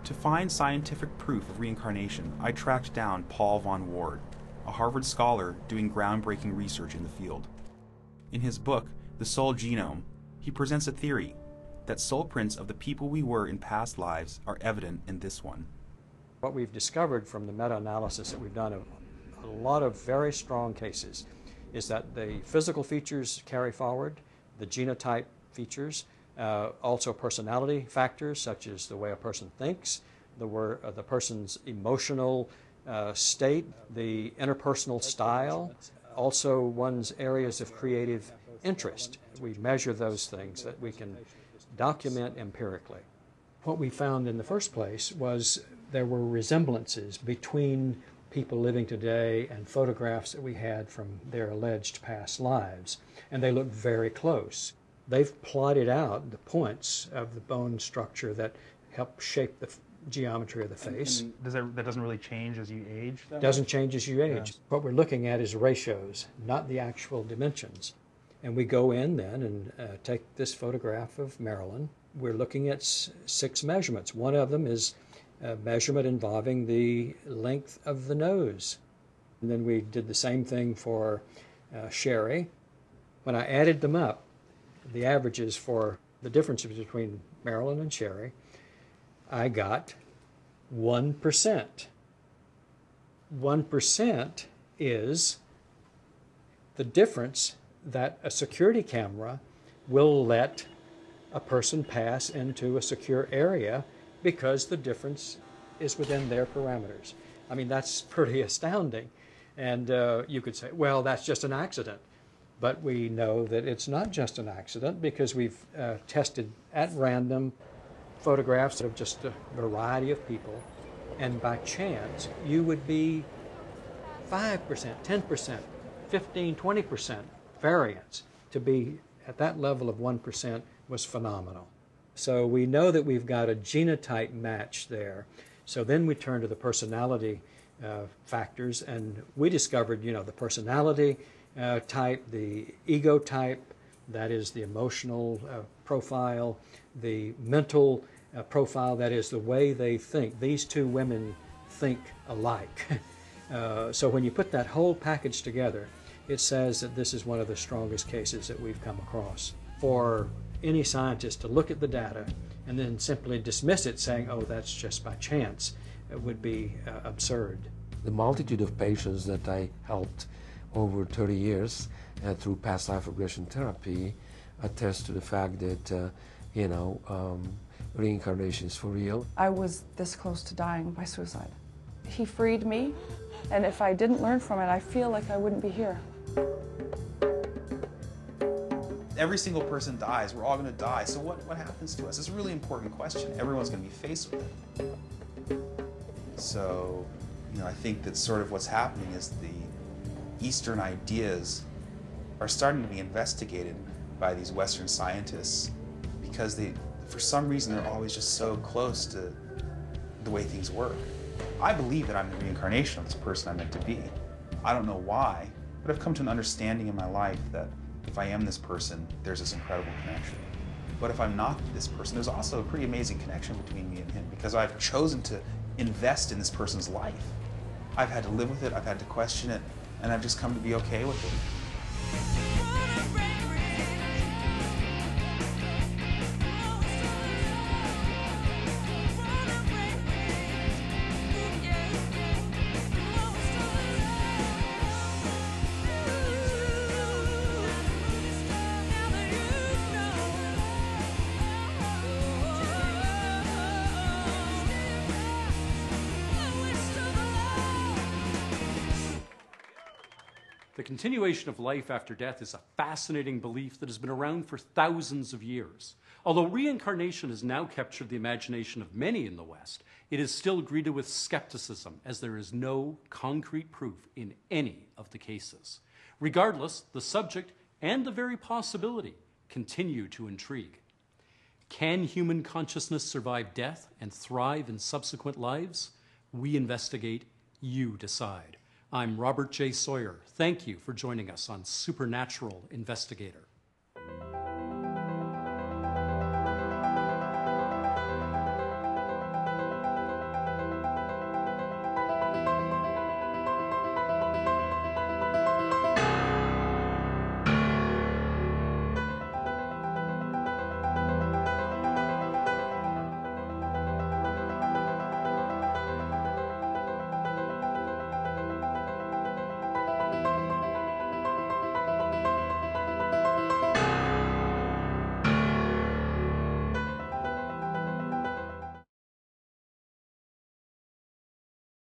To find scientific proof of reincarnation, I tracked down Paul von Ward, a Harvard scholar doing groundbreaking research in the field. In his book, The Soul Genome, he presents a theory that soul prints of the people we were in past lives are evident in this one. What we've discovered from the meta-analysis that we've done of a lot of very strong cases is that the physical features carry forward, the genotype features, also personality factors such as the way a person thinks, the person's emotional state, the interpersonal style, also one's areas of creative interest. We measure those things that we can document empirically. What we found in the first place was there were resemblances between people living today and photographs that we had from their alleged past lives, and they look very close. They've plotted out the points of the bone structure that help shape the geometry of the face. And that doesn't really change as you age? Doesn't change as you age. Yeah. What we're looking at is ratios, not the actual dimensions. And we go in then and take this photograph of Marilyn. We're looking at 6 measurements. One of them is a measurement involving the length of the nose. And then we did the same thing for Sherrie. When I added them up, the averages for the differences between Marilyn and Sherrie, I got 1%. 1% is the difference that a security camera will let a person pass into a secure area because the difference is within their parameters. I mean, that's pretty astounding. And you could say, well, that's just an accident. But we know that it's not just an accident because we've tested at random photographs of just a variety of people. And by chance, you would be 5%, 10%, 15, 20% variance. To be at that level of 1% was phenomenal. So we know that we've got a genotype match there. So then we turn to the personality factors, and we discovered, the personality type, the ego type, that is the emotional profile, the mental profile, that is the way they think. These two women think alike. So when you put that whole package together, it says that this is one of the strongest cases that we've come across. For any scientist to look at the data and then simply dismiss it saying, oh, that's just by chance, it would be absurd. The multitude of patients that I helped over 30 years through past life regression therapy attest to the fact that, reincarnation is for real. I was this close to dying by suicide. He freed me, and if I didn't learn from it, I feel like I wouldn't be here. Every single person dies. We're all going to die. So what happens to us? It's a really important question. Everyone's going to be faced with it. So, I think that sort of what's happening is the Eastern ideas are starting to be investigated by these Western scientists because for some reason, they're always just so close to the way things work. I believe that I'm the reincarnation of this person I'm meant to be. I don't know why, but I've come to an understanding in my life that if I am this person, there's this incredible connection. But if I'm not this person, there's also a pretty amazing connection between me and him because I've chosen to invest in this person's life. I've had to live with it, I've had to question it, and I've just come to be okay with it. The continuation of life after death is a fascinating belief that has been around for thousands of years. Although reincarnation has now captured the imagination of many in the West, it is still greeted with skepticism as there is no concrete proof in any of the cases. Regardless, the subject and the very possibility continue to intrigue. Can human consciousness survive death and thrive in subsequent lives? We investigate, you decide. I'm Robert J. Sawyer. Thank you for joining us on Supernatural Investigator.